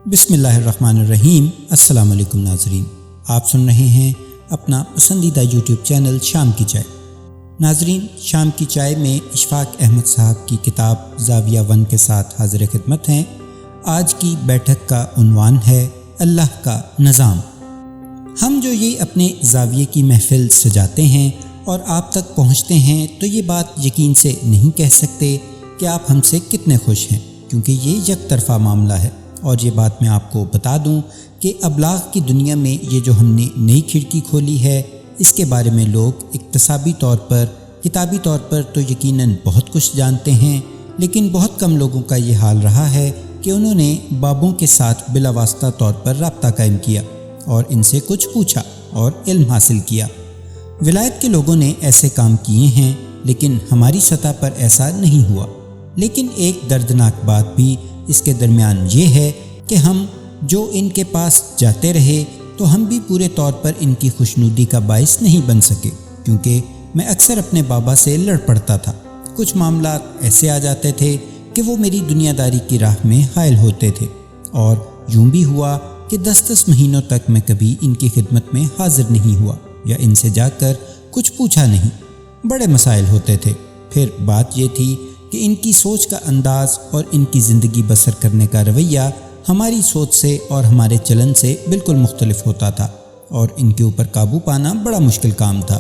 بسم اللہ الرحمن الرحیم۔ السلام علیکم ناظرین، آپ سن رہے ہیں اپنا پسندیدہ یوٹیوب چینل شام کی چائے۔ ناظرین، شام کی چائے میں اشفاق احمد صاحب کی کتاب زاویہ 1 کے ساتھ حاضر خدمت ہیں۔ آج کی بیٹھک کا عنوان ہے اللہ کا نظام۔ ہم جو یہ اپنے زاویے کی محفل سجاتے ہیں اور آپ تک پہنچتے ہیں تو یہ بات یقین سے نہیں کہہ سکتے کہ آپ ہم سے کتنے خوش ہیں، کیونکہ یہ یک طرفہ معاملہ ہے۔ اور یہ بات میں آپ کو بتا دوں کہ ابلاغ کی دنیا میں یہ جو ہم نے نئی کھڑکی کھولی ہے، اس کے بارے میں لوگ اقتصابی طور پر، کتابی طور پر تو یقیناً بہت کچھ جانتے ہیں، لیکن بہت کم لوگوں کا یہ حال رہا ہے کہ انہوں نے بابوں کے ساتھ بلا واسطہ طور پر رابطہ قائم کیا اور ان سے کچھ پوچھا اور علم حاصل کیا۔ ولایت کے لوگوں نے ایسے کام کیے ہیں، لیکن ہماری سطح پر ایسا نہیں ہوا۔ لیکن ایک دردناک بات بھی اس کے درمیان یہ ہے کہ ہم جو ان کے پاس جاتے رہے تو ہم بھی پورے طور پر ان کی خوشنودی کا باعث نہیں بن سکے، کیونکہ میں اکثر اپنے بابا سے لڑ پڑتا تھا۔ کچھ معاملات ایسے آ جاتے تھے کہ وہ میری دنیا داری کی راہ میں حائل ہوتے تھے، اور یوں بھی ہوا کہ 10 مہینوں تک میں کبھی ان کی خدمت میں حاضر نہیں ہوا یا ان سے جا کر کچھ پوچھا نہیں۔ بڑے مسائل ہوتے تھے۔ پھر بات یہ تھی کہ ان کی سوچ کا انداز اور ان کی زندگی بسر کرنے کا رویہ ہماری سوچ سے اور ہمارے چلن سے بالکل مختلف ہوتا تھا، اور ان کے اوپر قابو پانا بڑا مشکل کام تھا۔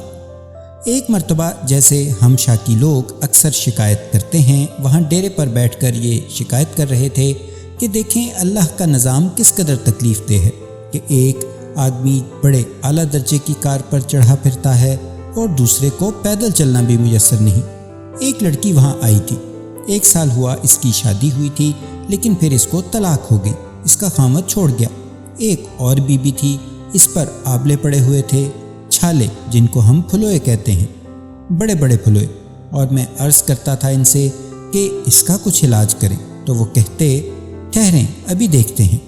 ایک مرتبہ جیسے ہم شاکی لوگ اکثر شکایت کرتے ہیں، وہاں ڈیرے پر بیٹھ کر یہ شکایت کر رہے تھے کہ دیکھیں اللہ کا نظام کس قدر تکلیف دہ ہے کہ ایک آدمی بڑے اعلیٰ درجے کی کار پر چڑھا پھرتا ہے اور دوسرے کو پیدل چلنا بھی میسر نہیں۔ ایک لڑکی وہاں آئی تھی، 1 سال ہوا اس کی شادی ہوئی تھی، لیکن پھر اس کو طلاق ہو گئی، اس کا خامد چھوڑ گیا۔ ایک اور بیوی تھی، اس پر آبلے پڑے ہوئے تھے، چھالے جن کو ہم پھلوئے کہتے ہیں، بڑے بڑے پھلوئے، اور میں عرض کرتا تھا ان سے کہ اس کا کچھ علاج کریں، تو وہ کہتے ٹھہریں ابھی دیکھتے ہیں۔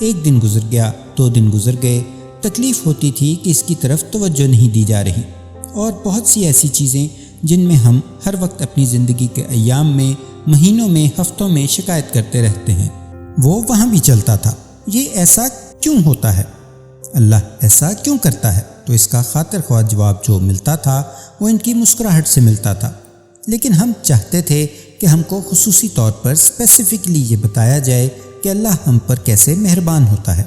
1 دن گزر گیا، 2 دن گزر گئے، تکلیف ہوتی تھی کہ اس کی طرف توجہ نہیں دی جا رہی، اور بہت سی ایسی چیزیں جن میں ہم ہر وقت اپنی زندگی کے ایام میں، مہینوں میں، ہفتوں میں شکایت کرتے رہتے ہیں، وہ وہاں بھی چلتا تھا۔ یہ ایسا کیوں ہوتا ہے؟ اللہ ایسا کیوں کرتا ہے؟ تو اس کا خاطر خواہ جواب جو ملتا تھا وہ ان کی مسکراہٹ سے ملتا تھا۔ لیکن ہم چاہتے تھے کہ ہم کو خصوصی طور پر اسپیسیفکلی یہ بتایا جائے کہ اللہ ہم پر کیسے مہربان ہوتا ہے۔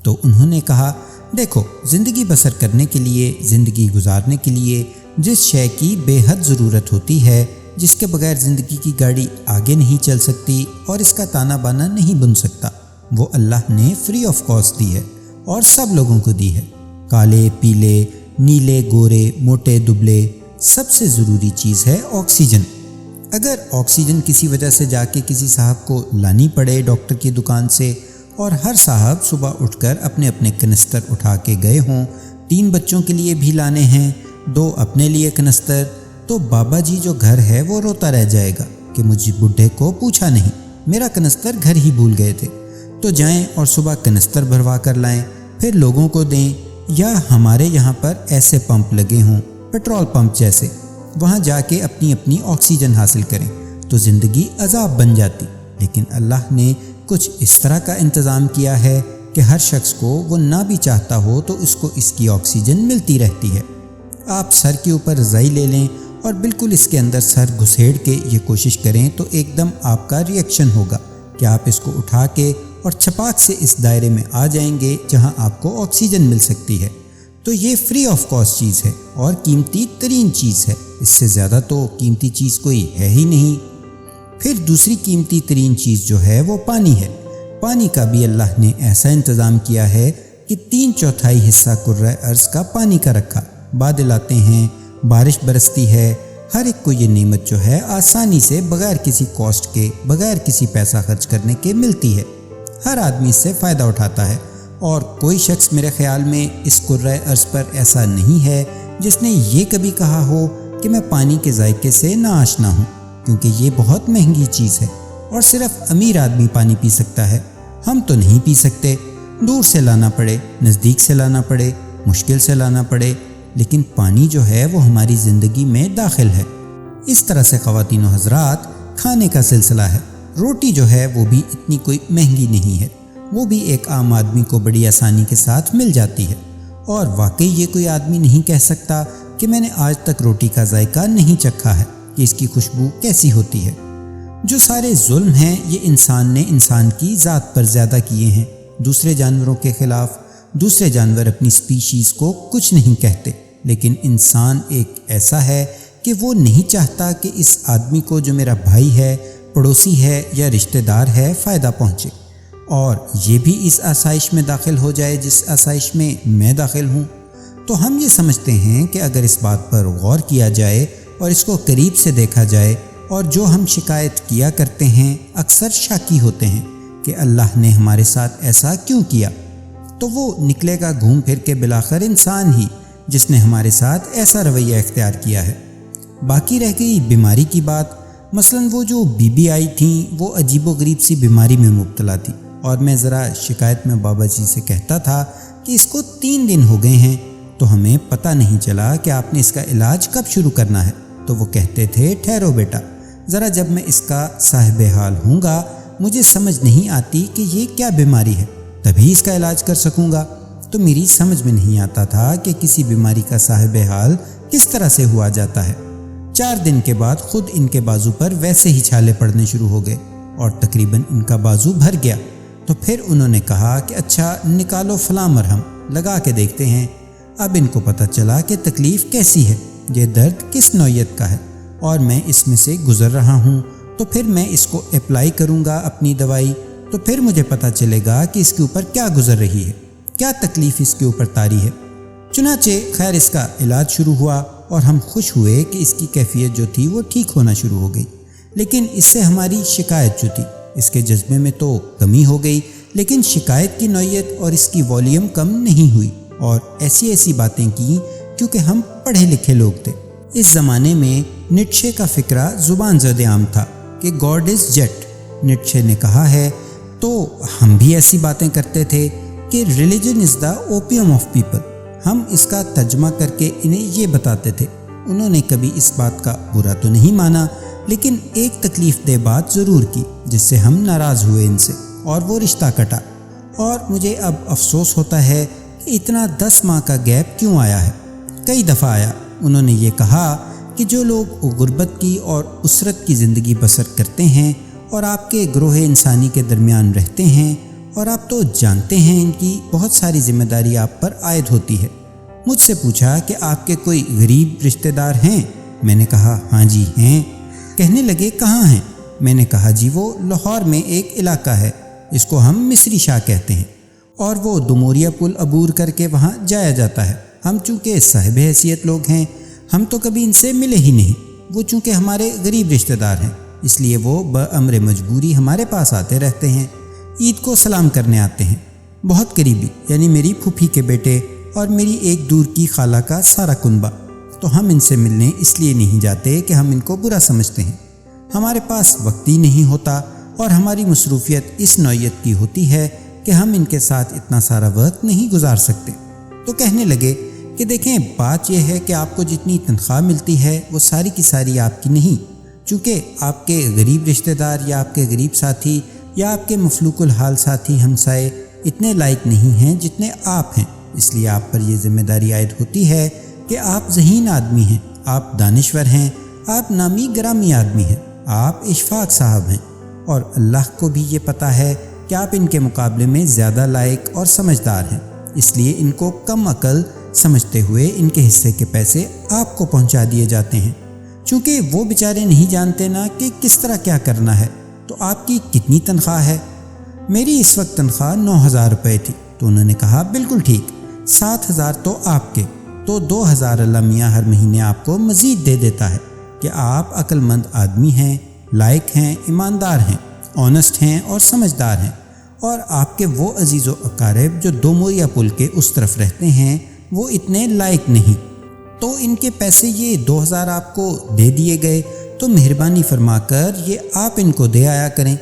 تو انہوں نے کہا، دیکھو، زندگی بسر کرنے کے لیے، زندگی گزارنے کے لیے جس شے کی بے حد ضرورت ہوتی ہے، جس کے بغیر زندگی کی گاڑی آگے نہیں چل سکتی اور اس کا تانا بانا نہیں بن سکتا، وہ اللہ نے فری آف کاسٹ دی ہے اور سب لوگوں کو دی ہے۔ کالے، پیلے، نیلے، گورے، موٹے، دبلے، سب سے ضروری چیز ہے آکسیجن۔ اگر آکسیجن کسی وجہ سے جا کے کسی صاحب کو لانی پڑے ڈاکٹر کی دکان سے، اور ہر صاحب صبح اٹھ کر اپنے اپنے کنستر اٹھا کے گئے ہوں، 3 بچوں کے لیے بھی لانے ہیں، 2 اپنے لیے کنستر، تو بابا جی جو گھر ہے وہ روتا رہ جائے گا کہ مجھے بڈھے کو پوچھا نہیں، میرا کنستر گھر ہی بھول گئے تھے۔ تو جائیں اور صبح کنستر بھروا کر لائیں، پھر لوگوں کو دیں، یا ہمارے یہاں پر ایسے پمپ لگے ہوں، پیٹرول پمپ جیسے، وہاں جا کے اپنی اپنی آکسیجن حاصل کریں، تو زندگی عذاب بن جاتی۔ لیکن اللہ نے کچھ اس طرح کا انتظام کیا ہے کہ ہر شخص کو، وہ نہ بھی چاہتا ہو تو اس کو اس کی آکسیجن ملتی رہتی ہے۔ آپ سر کے اوپر رضائی لے لیں اور بالکل اس کے اندر سر گھسیڑ کے یہ کوشش کریں تو ایک دم آپ کا ریئیکشن ہوگا کہ آپ اس کو اٹھا کے اور چھپاک سے اس دائرے میں آ جائیں گے جہاں آپ کو آکسیجن مل سکتی ہے۔ تو یہ فری آف کاسٹ چیز ہے اور قیمتی ترین چیز ہے، اس سے زیادہ تو قیمتی چیز کوئی ہے ہی نہیں۔ پھر دوسری قیمتی ترین چیز جو ہے وہ پانی ہے۔ پانی کا بھی اللہ نے ایسا انتظام کیا ہے کہ 3/4 حصہ کرۂ ارض کا پانی کا رکھا۔ بادل آتے ہیں، بارش برستی ہے، ہر ایک کو یہ نعمت جو ہے آسانی سے، بغیر کسی کاسٹ کے، بغیر کسی پیسہ خرچ کرنے کے ملتی ہے۔ ہر آدمی اس سے فائدہ اٹھاتا ہے، اور کوئی شخص میرے خیال میں اس کرۂ ارض پر ایسا نہیں ہے جس نے یہ کبھی کہا ہو کہ میں پانی کے ذائقے سے ناآشنا ہوں، کیونکہ یہ بہت مہنگی چیز ہے اور صرف امیر آدمی پانی پی سکتا ہے۔ ہم تو نہیں پی سکتے، دور سے لانا پڑے، نزدیک سے لانا پڑے، مشکل سے لانا پڑے، لیکن پانی جو ہے وہ ہماری زندگی میں داخل ہے۔ اس طرح سے خواتین و حضرات، کھانے کا سلسلہ ہے۔ روٹی جو ہے وہ بھی اتنی کوئی مہنگی نہیں ہے، وہ بھی ایک عام آدمی کو بڑی آسانی کے ساتھ مل جاتی ہے، اور واقعی یہ کوئی آدمی نہیں کہہ سکتا کہ میں نے آج تک روٹی کا ذائقہ نہیں چکھا ہے کہ اس کی خوشبو کیسی ہوتی ہے۔ جو سارے ظلم ہیں یہ انسان نے انسان کی ذات پر زیادہ کیے ہیں۔ دوسرے جانوروں کے خلاف دوسرے جانور اپنی سپیشیز کو کچھ نہیں کہتے، لیکن انسان ایک ایسا ہے کہ وہ نہیں چاہتا کہ اس آدمی کو جو میرا بھائی ہے، پڑوسی ہے یا رشتہ دار ہے فائدہ پہنچے، اور یہ بھی اس آسائش میں داخل ہو جائے جس آسائش میں میں داخل ہوں۔ تو ہم یہ سمجھتے ہیں کہ اگر اس بات پر غور کیا جائے اور اس کو قریب سے دیکھا جائے، اور جو ہم شکایت کیا کرتے ہیں اکثر شاکی ہوتے ہیں کہ اللہ نے ہمارے ساتھ ایسا کیوں کیا، تو وہ نکلے گا گھوم پھر کے بالآخر انسان ہی جس نے ہمارے ساتھ ایسا رویہ اختیار کیا ہے۔ باقی رہ گئی بیماری کی بات، مثلاً وہ جو بی بی آئی تھیں وہ عجیب و غریب سی بیماری میں مبتلا تھی، اور میں ذرا شکایت میں بابا جی سے کہتا تھا کہ اس کو 3 دن ہو گئے ہیں، تو ہمیں پتہ نہیں چلا کہ آپ نے اس کا علاج کب شروع کرنا ہے۔ تو وہ کہتے تھے ٹھہرو بیٹا، ذرا جب میں اس کا صاحب حال ہوں گا، مجھے سمجھ نہیں آتی کہ یہ کیا بیماری ہے، تبھی اس کا علاج کر سکوں گا۔ تو میری سمجھ میں نہیں آتا تھا کہ کسی بیماری کا صاحب حال کس طرح سے ہوا جاتا ہے۔ 4 دن کے بعد خود ان کے بازو پر ویسے ہی چھالے پڑنے شروع ہو گئے، اور تقریباً ان کا بازو بھر گیا۔ تو پھر انہوں نے کہا کہ اچھا نکالو فلاں مرہم لگا کے دیکھتے ہیں۔ اب ان کو پتہ چلا کہ تکلیف کیسی ہے، یہ درد کس نوعیت کا ہے، اور میں اس میں سے گزر رہا ہوں، تو پھر میں اس کو اپلائی کروں گا اپنی دوائی، تو پھر مجھے پتہ چلے گا کہ اس کے اوپر کیا گزر رہی ہے، کیا تکلیف اس کے اوپر طاری ہے۔ چنانچہ خیر اس کا علاج شروع ہوا، اور ہم خوش ہوئے کہ اس کی کیفیت جو تھی وہ ٹھیک ہونا شروع ہو گئی، لیکن اس سے ہماری شکایت جو تھی اس کے جذبے میں تو کمی ہو گئی، لیکن شکایت کی نوعیت اور اس کی والیوم کم نہیں ہوئی، اور ایسی باتیں کی کیونکہ ہم پڑھے لکھے لوگ تھے۔ اس زمانے میں نیٹشے کا فکرہ زبان زد عام تھا کہ گاڈ از جیٹ۔ نیٹشے نے کہا ہے، تو ہم بھی ایسی باتیں کرتے تھے کہ religion is the opium of people. ہم اس کا ترجمہ کر کے انہیں یہ بتاتے تھے۔ انہوں نے کبھی اس بات کا برا تو نہیں مانا، لیکن ایک تکلیف دہ بات ضرور کی جس سے ہم ناراض ہوئے ان سے، اور وہ رشتہ کٹا۔ اور مجھے اب افسوس ہوتا ہے کہ اتنا 10 ماہ کا گیپ کیوں آیا ہے۔ کئی دفعہ آیا۔ انہوں نے یہ کہا کہ جو لوگ غربت کی اور اسرت کی زندگی بسر کرتے ہیں اور آپ کے گروہ انسانی کے درمیان رہتے ہیں، اور آپ تو جانتے ہیں ان کی بہت ساری ذمہ داری آپ پر عائد ہوتی ہے۔ مجھ سے پوچھا کہ آپ کے کوئی غریب رشتہ دار ہیں؟ میں نے کہا ہاں جی ہیں۔ کہنے لگے کہاں ہیں؟ میں نے کہا جی وہ لاہور میں ایک علاقہ ہے، اس کو ہم مصری شاہ کہتے ہیں، اور وہ دموریا پل عبور کر کے وہاں جایا جاتا ہے۔ ہم چونکہ صاحب حیثیت لوگ ہیں، ہم تو کبھی ان سے ملے ہی نہیں۔ وہ چونکہ ہمارے غریب رشتہ دار ہیں، اس لیے وہ بامر مجبوری ہمارے پاس آتے رہتے ہیں، عید کو سلام کرنے آتے ہیں۔ بہت قریبی یعنی میری پھوپھی کے بیٹے اور میری ایک دور کی خالہ کا سارا کنبہ۔ تو ہم ان سے ملنے اس لیے نہیں جاتے کہ ہم ان کو برا سمجھتے ہیں، ہمارے پاس وقت ہی نہیں ہوتا، اور ہماری مصروفیت اس نوعیت کی ہوتی ہے کہ ہم ان کے ساتھ اتنا سارا وقت نہیں گزار سکتے۔ تو کہنے لگے کہ دیکھیں بات یہ ہے کہ آپ کو جتنی تنخواہ ملتی ہے وہ ساری کی ساری آپ کی نہیں، چونکہ آپ کے غریب رشتہ دار یا آپ کے غریب ساتھی یا آپ کے مفلوق الحال ساتھی ہمسائے اتنے لائق نہیں ہیں جتنے آپ ہیں، اس لیے آپ پر یہ ذمہ داری عائد ہوتی ہے کہ آپ ذہین آدمی ہیں، آپ دانشور ہیں، آپ نامی گرامی آدمی ہیں، آپ اشفاق صاحب ہیں، اور اللہ کو بھی یہ پتہ ہے کہ آپ ان کے مقابلے میں زیادہ لائق اور سمجھدار ہیں، اس لیے ان کو کم عقل سمجھتے ہوئے ان کے حصے کے پیسے آپ کو پہنچا دیے جاتے ہیں، چونکہ وہ بیچارے نہیں جانتے نا کہ کس طرح کیا کرنا ہے۔ تو آپ کی کتنی تنخواہ ہے؟ میری اس وقت تنخواہ 9,000 روپے تھی۔ تو انہوں نے کہا بالکل ٹھیک، 7,000 تو آپ کے، تو 2,000 اللہ میاں ہر مہینے آپ کو مزید دے دیتا ہے کہ آپ عقل مند آدمی ہیں، لائق ہیں، ایماندار ہیں، آنسٹ ہیں اور سمجھدار ہیں، اور آپ کے وہ عزیز و اقارب جو دموریا پل کے اس طرف رہتے ہیں وہ اتنے لائق نہیں۔ تو ان کے پیسے یہ 2,000 آپ کو دے دیے گئے، تو مہربانی فرما کر یہ آپ ان کو دے آیا کریں۔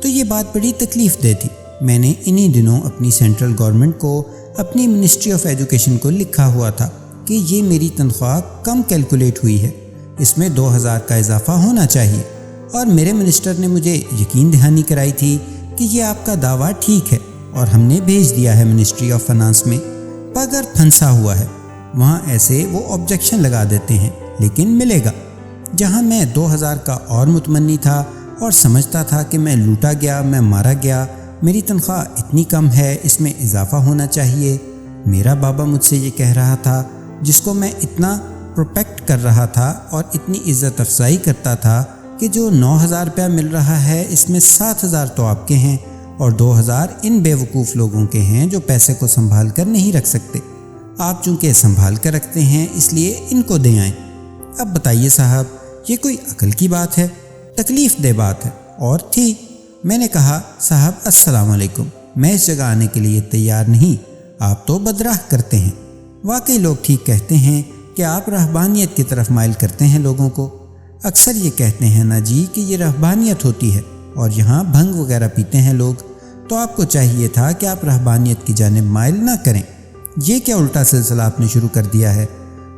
تو یہ بات بڑی تکلیف دہ تھی۔ میں نے انہی دنوں اپنی سینٹرل گورنمنٹ کو، اپنی منسٹری آف ایجوکیشن کو لکھا ہوا تھا کہ یہ میری تنخواہ کم کیلکولیٹ ہوئی ہے، اس میں 2,000 کا اضافہ ہونا چاہیے، اور میرے منسٹر نے مجھے یقین دہانی کرائی تھی کہ یہ آپ کا دعویٰ ٹھیک ہے، اور ہم نے بھیج دیا ہے منسٹری آف فائنانس میں، مگر پھنسا ہوا ہے۔ وہاں ایسے وہ آبجیکشن لگا دیتے ہیں لیکن ملے گا۔ جہاں میں 2000 کا اور متمنی تھا اور سمجھتا تھا کہ میں لوٹا گیا، میں مارا گیا، میری تنخواہ اتنی کم ہے، اس میں اضافہ ہونا چاہیے۔ میرا بابا مجھ سے یہ کہہ رہا تھا، جس کو میں اتنا پروٹیکٹ کر رہا تھا اور اتنی عزت افزائی کرتا تھا کہ جو 9000 روپیہ مل رہا ہے اس میں 7000 تو آپ کے ہیں اور 2000 ان بے وقوف لوگوں کے ہیں جو پیسے کو سنبھال کر نہیں رکھ سکتے۔ آپ چونکہ سنبھال کر رکھتے ہیں اس لیے ان کو دے آئیں۔ اب بتائیے صاحب، یہ کوئی عقل کی بات ہے؟ تکلیف دہ بات ہے اور تھی۔ میں نے کہا، صاحب السلام علیکم، میں اس جگہ آنے کے لیے تیار نہیں، آپ تو بدراہ کرتے ہیں۔ واقعی لوگ ٹھیک کہتے ہیں کہ آپ رہبانیت کی طرف مائل کرتے ہیں لوگوں کو۔ اکثر یہ کہتے ہیں نا جی کہ یہ رہبانیت ہوتی ہے اور یہاں بھنگ وغیرہ پیتے ہیں لوگ، تو آپ کو چاہیے تھا کہ آپ رہبانیت کی جانب مائل نہ کریں۔ یہ کیا الٹا سلسلہ آپ نے شروع کر دیا ہے؟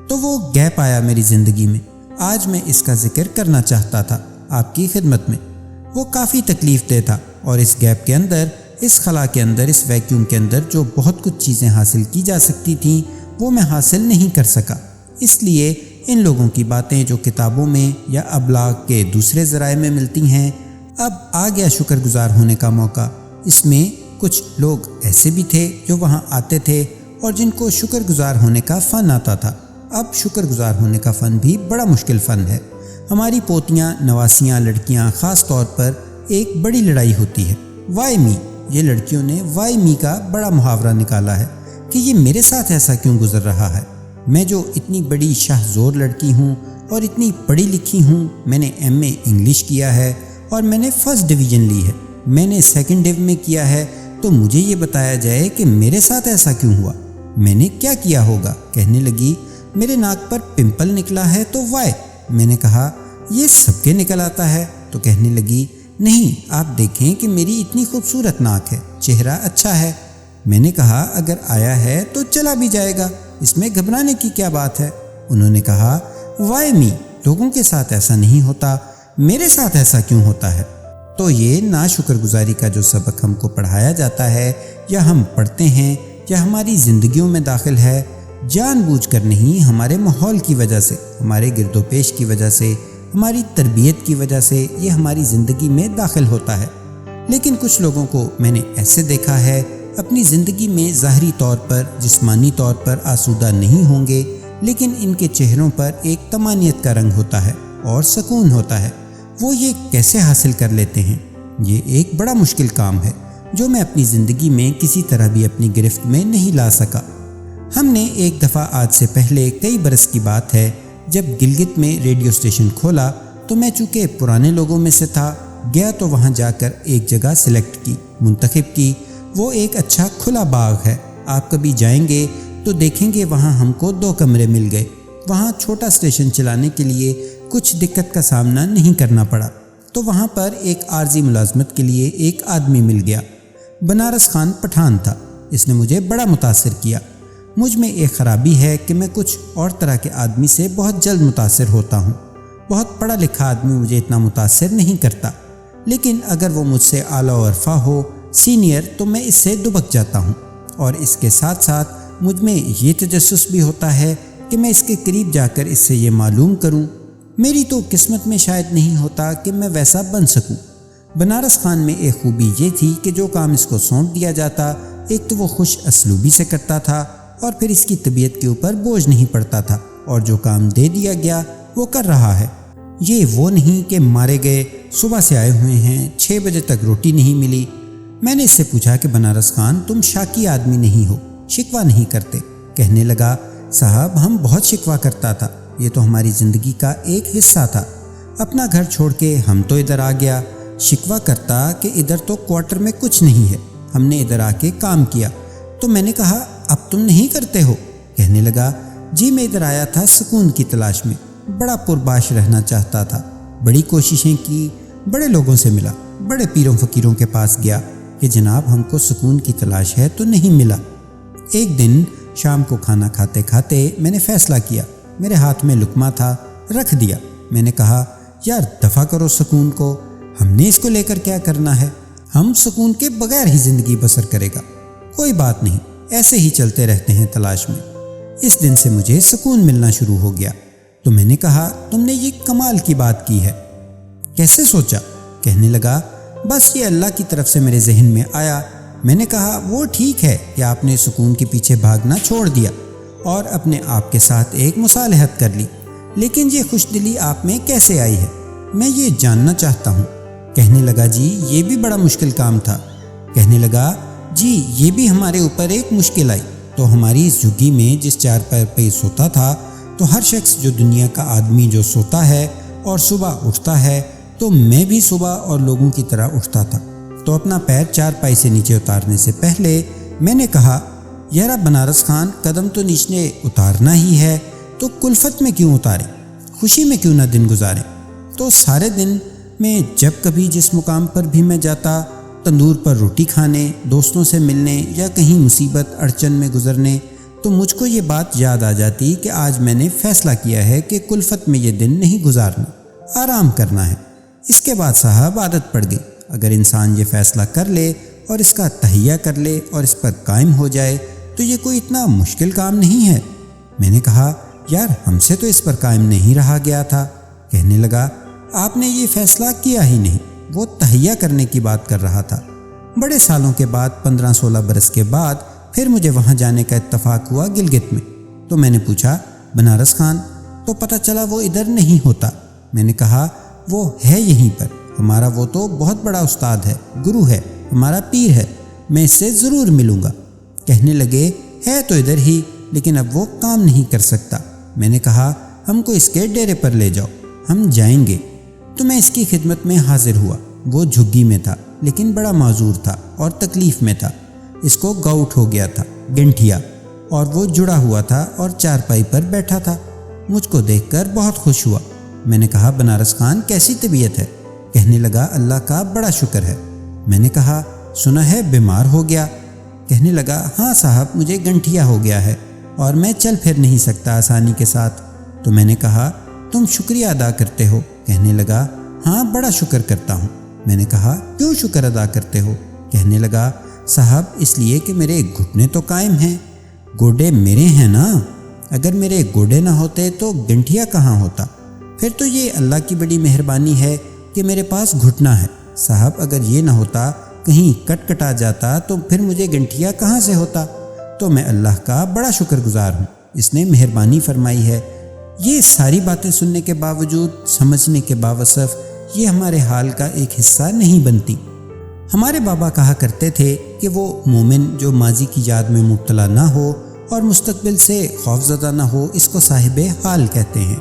تو وہ گیپ آیا میری زندگی میں، آج میں اس کا ذکر کرنا چاہتا تھا آپ کی خدمت میں۔ وہ کافی تکلیف دہ تھا اور اس گیپ کے اندر، اس خلا کے اندر، اس ویکیوم کے اندر جو بہت کچھ چیزیں حاصل کی جا سکتی تھیں وہ میں حاصل نہیں کر سکا۔ اس لیے ان لوگوں کی باتیں جو کتابوں میں یا ابلاغ کے دوسرے ذرائع میں ملتی ہیں، اب آ گیا شکر گزار ہونے کا موقع۔ اس میں کچھ لوگ ایسے بھی تھے جو وہاں آتے تھے اور جن کو شکر گزار ہونے کا فن آتا تھا۔ اب شکر گزار ہونے کا فن بھی بڑا مشکل فن ہے۔ ہماری پوتیاں، نواسیاں، لڑکیاں خاص طور پر ایک بڑی لڑائی ہوتی ہے، وائی می۔ یہ لڑکیوں نے وائی می کا بڑا محاورہ نکالا ہے کہ یہ میرے ساتھ ایسا کیوں گزر رہا ہے، میں جو اتنی بڑی شاہ زور لڑکی ہوں اور اتنی پڑھی لکھی ہوں، میں نے ایم اے انگلش کیا ہے اور میں نے فرسٹ ڈویژن لی ہے، میں نے سیکنڈ ڈیو میں کیا ہے، تو مجھے یہ بتایا جائے کہ میرے ساتھ ایسا کیوں ہوا، میں نے کیا کیا ہوگا؟ کہنے لگی، میرے ناک پر پمپل نکلا ہے تو وائی۔ میں نے کہا، یہ سب کے نکل آتا ہے؟ تو کہنے لگی، نہیں، آپ دیکھیں کہ میری اتنی خوبصورت ناک ہے، چہرہ اچھا ہے۔ میں نے کہا، اگر آیا ہے تو چلا بھی جائے گا، اس میں گھبرانے کی کیا بات ہے؟ انہوں نے کہا، وائی می، لوگوں کے ساتھ ایسا نہیں ہوتا، میرے ساتھ ایسا کیوں ہوتا ہے؟ تو یہ ناشکر گزاری کا جو سبق ہم کو پڑھایا جاتا ہے یا ہم پڑھتے ہیں یا ہماری زندگیوں میں داخل ہے، جان بوجھ کر نہیں، ہمارے ماحول کی وجہ سے، ہمارے گرد و پیش کی وجہ سے، ہماری تربیت کی وجہ سے یہ ہماری زندگی میں داخل ہوتا ہے۔ لیکن کچھ لوگوں کو میں نے ایسے دیکھا ہے، اپنی زندگی میں ظاہری طور پر، جسمانی طور پر آسودہ نہیں ہوں گے، لیکن ان کے چہروں پر ایک طمانیت کا رنگ ہوتا ہے اور سکون ہوتا ہے۔ وہ یہ کیسے حاصل کر لیتے ہیں؟ یہ ایک بڑا مشکل کام ہے جو میں اپنی زندگی میں کسی طرح بھی اپنی گرفت میں نہیں لا سکا۔ ہم نے ایک دفعہ، آج سے پہلے کئی برس کی بات ہے، جب گلگت میں ریڈیو اسٹیشن کھولا تو میں چونکہ پرانے لوگوں میں سے تھا، گیا تو وہاں جا کر ایک جگہ سلیکٹ کی، منتخب کی۔ وہ ایک اچھا کھلا باغ ہے، آپ کبھی جائیں گے تو دیکھیں گے وہاں ہم کو 2 کمرے مل گئے۔ وہاں چھوٹا اسٹیشن چلانے کے لیے کچھ دقت کا سامنا نہیں کرنا پڑا، تو وہاں پر ایک عارضی ملازمت کے لیے ایک آدمی مل گیا۔ بنارس خان پٹھان تھا۔ اس نے مجھے بڑا متاثر کیا۔ مجھ میں ایک خرابی ہے کہ میں کچھ اور طرح کے آدمی سے بہت جلد متاثر ہوتا ہوں۔ بہت پڑھا لکھا آدمی مجھے اتنا متاثر نہیں کرتا، لیکن اگر وہ مجھ سے اعلیٰ و ارفع ہو، سینئر، تو میں اس سے دبک جاتا ہوں۔ اور اس کے ساتھ ساتھ مجھ میں یہ تجسس بھی ہوتا ہے کہ میں اس کے قریب جا کر اس سے یہ معلوم کروں۔ میری تو قسمت میں شاید نہیں ہوتا کہ میں ویسا بن سکوں۔ بنارس خان میں ایک خوبی یہ تھی کہ جو کام اس کو سونپ دیا جاتا، ایک تو وہ خوش اسلوبی سے کرتا تھا اور پھر اس کی طبیعت کے اوپر بوجھ نہیں پڑتا تھا، اور جو کام دے دیا گیا وہ کر رہا ہے۔ یہ وہ نہیں کہ مارے گئے، صبح سے آئے ہوئے ہیں، 6 بجے تک روٹی نہیں ملی۔ میں نے اس سے پوچھا کہ بنارس خان، تم شاکی آدمی نہیں ہو، شکوہ نہیں کرتے؟ کہنے لگا، صاحب ہم بہت شکوہ کرتا تھا، یہ تو ہماری زندگی کا ایک حصہ تھا۔ اپنا گھر چھوڑ کے ہم تو ادھر آ گیا، شکوہ کرتا کہ ادھر تو کوارٹر میں کچھ نہیں ہے، ہم نے ادھر آ کے کام کیا۔ تو میں نے کہا، اب تم نہیں کرتے ہو؟ کہنے لگا، جی میں ادھر آیا تھا سکون کی تلاش میں، بڑا پرباش رہنا چاہتا تھا، بڑی کوششیں کی، بڑے لوگوں سے ملا، بڑے پیروں فقیروں کے پاس گیا کہ جناب ہم کو سکون کی تلاش ہے، تو نہیں ملا۔ ایک دن شام کو کھانا کھاتے کھاتے میں نے فیصلہ کیا، میرے ہاتھ میں لقمہ تھا، رکھ دیا۔ میں نے کہا، یار دفع کرو سکون کو، ہم نے اس کو لے کر کیا کرنا ہے؟ ہم سکون کے بغیر ہی زندگی بسر کرے گا۔ کوئی بات نہیں، ایسے ہی چلتے رہتے ہیں تلاش میں۔ اس دن سے مجھے سکون ملنا شروع ہو گیا۔ تو میں نے کہا تم نے یہ کمال کی بات کی ہے، کیسے سوچا؟ کہنے لگا بس یہ اللہ کی طرف سے میرے ذہن میں آیا۔ میں نے کہا وہ ٹھیک ہے کہ آپ نے سکون کے پیچھے بھاگنا چھوڑ دیا اور اپنے آپ کے ساتھ ایک مصالحت کر لی، لیکن یہ خوش دلی آپ میں کیسے آئی ہے؟ میں یہ جاننا چاہتا ہوں۔ کہنے لگا جی یہ بھی بڑا مشکل کام تھا۔ کہنے لگا جی یہ بھی ہمارے اوپر ایک مشکل آئی تو ہماری اس جھگی میں جس چار پیر پہ سوتا تھا، تو ہر شخص جو دنیا کا آدمی جو سوتا ہے اور صبح اٹھتا ہے، تو میں بھی صبح اور لوگوں کی طرح اٹھتا تھا۔ تو اپنا پیر چار پائی سے نیچے اتارنے سے پہلے میں نے کہا یارا بنارس خان، قدم تو نیچے اتارنا ہی ہے، تو کلفت میں کیوں اتاریں، خوشی میں کیوں نہ دن گزاریں؟ تو سارے دن میں جب کبھی جس مقام پر بھی میں جاتا، تندور پر روٹی کھانے، دوستوں سے ملنے یا کہیں مصیبت اڑچن میں گزرنے، تو مجھ کو یہ بات یاد آ جاتی کہ آج میں نے فیصلہ کیا ہے کہ کلفت میں یہ دن نہیں گزارنا، آرام کرنا ہے۔ اس کے بعد صاحب عادت پڑ گئی۔ اگر انسان یہ فیصلہ کر لے اور اس کا تہیہ کر لے اور اس پر قائم ہو جائے تو یہ کوئی اتنا مشکل کام نہیں ہے۔ میں نے کہا یار ہم سے تو اس پر قائم نہیں رہا گیا تھا۔ کہنے لگا آپ نے یہ فیصلہ کیا ہی نہیں، وہ تہیہ کرنے کی بات کر رہا تھا۔ بڑے سالوں کے بعد 15-16 برس کے بعد پھر مجھے وہاں جانے کا اتفاق ہوا گلگت میں۔ تو میں نے پوچھا بنارس خان، تو پتہ چلا وہ ادھر نہیں ہوتا۔ میں نے کہا وہ ہے یہیں پر، ہمارا وہ تو بہت بڑا استاد ہے، گرو ہے، ہمارا پیر ہے، میں اس سے ضرور ملوں گا۔ کہنے لگے ہے تو ادھر ہی، لیکن اب وہ کام نہیں کر سکتا۔ میں نے کہا ہم کو اس کے ڈیرے پر لے جاؤ، ہم جائیں گے۔ تو میں اس کی خدمت میں حاضر ہوا۔ وہ جھگی میں تھا لیکن بڑا معذور تھا اور تکلیف میں تھا۔ اس کو گاؤٹ ہو گیا تھا، گنٹھیا، اور وہ جڑا ہوا تھا اور چارپائی پر بیٹھا تھا۔ مجھ کو دیکھ کر بہت خوش ہوا۔ میں نے کہا بنارس خان کیسی طبیعت ہے؟ کہنے لگا اللہ کا بڑا شکر ہے۔ میں نے کہا سنا ہے بیمار ہو گیا؟ کہنے لگا ہاں صاحب مجھے گنٹھیا ہو گیا ہے اور میں چل پھر نہیں سکتا آسانی کے ساتھ۔ تو میں نے کہا تم شکریہ ادا کرتے ہو؟ کہنے لگا ہاں بڑا شکر کرتا ہوں۔ میں نے کہا کیوں شکر ادا کرتے ہو؟ کہنے لگا صاحب اس لیے کہ میرے گھٹنے تو قائم ہیں، گوڈے میرے ہیں نا، اگر میرے گوڈے نہ ہوتے تو گنٹھیا کہاں ہوتا؟ پھر تو یہ اللہ کی بڑی مہربانی ہے کہ میرے پاس گھٹنا ہے۔ صاحب اگر یہ نہ ہوتا، کہیں کٹ کٹا جاتا تو پھر مجھے گنٹھیا کہاں سے ہوتا؟ تو میں اللہ کا بڑا شکر گزار ہوں، اس نے مہربانی فرمائی ہے۔ یہ ساری باتیں سننے کے باوجود، سمجھنے کے باوصف، یہ ہمارے حال کا ایک حصہ نہیں بنتی۔ ہمارے بابا کہا کرتے تھے کہ وہ مومن جو ماضی کی یاد میں مبتلا نہ ہو اور مستقبل سے خوفزدہ نہ ہو، اس کو صاحب حال کہتے ہیں،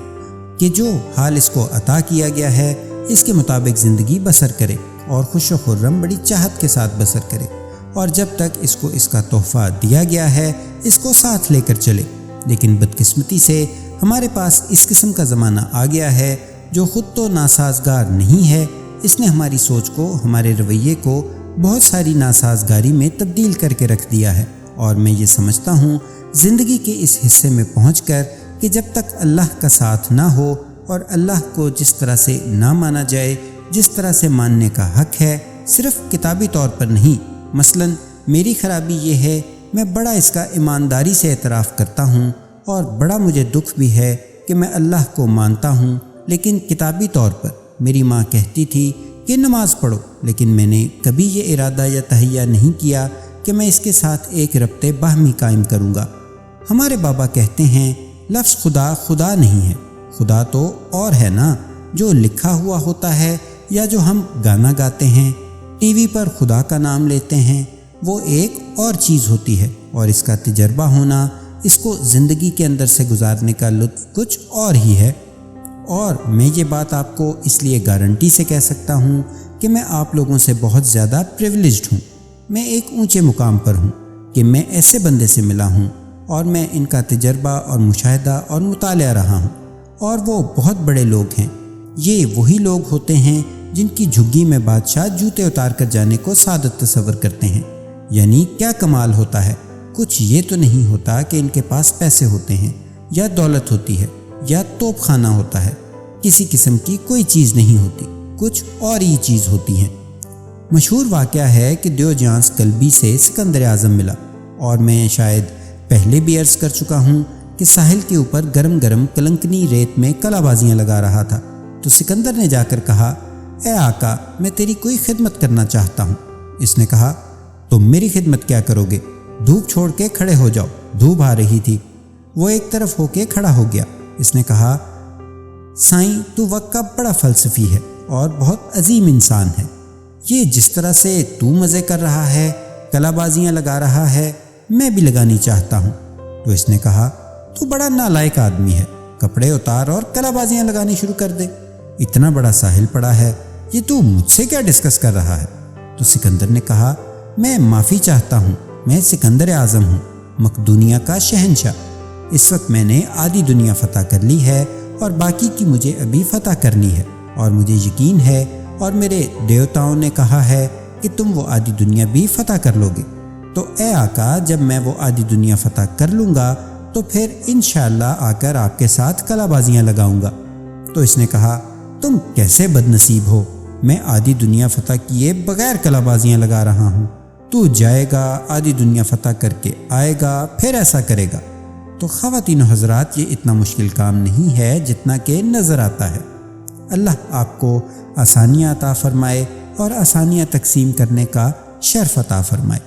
کہ جو حال اس کو عطا کیا گیا ہے اس کے مطابق زندگی بسر کرے اور خوش و خرم بڑی چاہت کے ساتھ بسر کرے، اور جب تک اس کو اس کا تحفہ دیا گیا ہے اس کو ساتھ لے کر چلے۔ لیکن بدقسمتی سے ہمارے پاس اس قسم کا زمانہ آ گیا ہے جو خود تو ناسازگار نہیں ہے، اس نے ہماری سوچ کو، ہمارے رویے کو بہت ساری ناسازگاری میں تبدیل کر کے رکھ دیا ہے۔ اور میں یہ سمجھتا ہوں زندگی کے اس حصے میں پہنچ کر کہ جب تک اللہ کا ساتھ نہ ہو اور اللہ کو جس طرح سے نہ مانا جائے جس طرح سے ماننے کا حق ہے، صرف کتابی طور پر نہیں۔ مثلا میری خرابی یہ ہے، میں بڑا اس کا ایمانداری سے اعتراف کرتا ہوں اور بڑا مجھے دکھ بھی ہے کہ میں اللہ کو مانتا ہوں، لیکن کتابی طور پر میری ماں کہتی تھی کہ نماز پڑھو، لیکن میں نے کبھی یہ ارادہ یا تہیہ نہیں کیا کہ میں اس کے ساتھ ایک ربط باہمی قائم کروں گا۔ ہمارے بابا کہتے ہیں لفظ خدا خدا نہیں ہے، خدا تو اور ہے نا، جو لکھا ہوا ہوتا ہے یا جو ہم گانا گاتے ہیں، ٹی وی پر خدا کا نام لیتے ہیں، وہ ایک اور چیز ہوتی ہے، اور اس کا تجربہ ہونا، اس کو زندگی کے اندر سے گزارنے کا لطف کچھ اور ہی ہے۔ اور میں یہ بات آپ کو اس لیے گارنٹی سے کہہ سکتا ہوں کہ میں آپ لوگوں سے بہت زیادہ پریویلیجڈ ہوں، میں ایک اونچے مقام پر ہوں کہ میں ایسے بندے سے ملا ہوں اور میں ان کا تجربہ اور مشاہدہ اور مطالعہ رہا ہوں، اور وہ بہت بڑے لوگ ہیں۔ یہ وہی لوگ ہوتے ہیں جن کی جھگی میں بادشاہ جوتے اتار کر جانے کو سعادت تصور کرتے ہیں۔ یعنی کیا کمال ہوتا ہے؟ کچھ یہ تو نہیں ہوتا کہ ان کے پاس پیسے ہوتے ہیں یا دولت ہوتی ہے یا توپ خانہ ہوتا ہے، کسی قسم کی کوئی چیز نہیں ہوتی، کچھ اور ہی چیز ہوتی ہیں۔ مشہور واقعہ ہے کہ دیوجانس کلبی سے سکندر اعظم ملا، اور میں شاید پہلے بھی عرض کر چکا ہوں کہ ساحل کے اوپر گرم گرم کلنکنی ریت میں کلا بازیاں لگا رہا تھا، تو سکندر نے جا کر کہا، اے آقا، میں تیری کوئی خدمت کرنا چاہتا ہوں۔ اس نے کہا، تم میری خدمت کیا کرو گے؟ دھوپ چھوڑ کے کھڑے ہو جاؤ، دھوپ آ رہی تھی۔ وہ ایک طرف ہو کے کھڑا ہو گیا۔ اس نے کہا، سائیں، تو وقت کا بڑا فلسفی ہے اور بہت عظیم انسان ہے۔ یہ جس طرح سے تو مزے کر رہا ہے، کلا بازیاں لگا رہا ہے، میں بھی لگانی چاہتا ہوں۔ تو اس نے کہا، تو بڑا نالائق آدمی ہے، کپڑے اتار اور کلا بازیاں لگانی شروع کر دے۔ اتنا بڑا ساحل پڑا ہے، یہ تو مجھ سے کیا ڈسکس کر رہا ہے؟ تو سکندر نے کہا، میں معافی چاہتا ہوں، میں سکندر اعظم ہوں، مقدونیہ کا شہنشاہ۔ اس وقت میں نے آدھی دنیا فتح کر لی ہے اور باقی کی مجھے ابھی فتح کرنی ہے، اور مجھے یقین ہے اور میرے دیوتاؤں نے کہا ہے کہ تم وہ آدھی دنیا بھی فتح کر لو گے۔ تو اے آقا، جب میں وہ آدھی دنیا فتح کر لوں گا تو پھر انشاءاللہ آ کر آپ کے ساتھ کلا بازیاں لگاؤں گا۔ تو اس نے کہا، تم کیسے بد نصیب ہو، میں آدھی دنیا فتح کیے بغیر کلا بازیاں لگا رہا ہوں، تو جائے گا، آدھی دنیا فتح کر کے آئے گا، پھر ایسا کرے گا۔ تو خواتین و حضرات، یہ اتنا مشکل کام نہیں ہے جتنا کہ نظر آتا ہے۔ اللہ آپ کو آسانیاں عطا فرمائے اور آسانیاں تقسیم کرنے کا شرف عطا فرمائے۔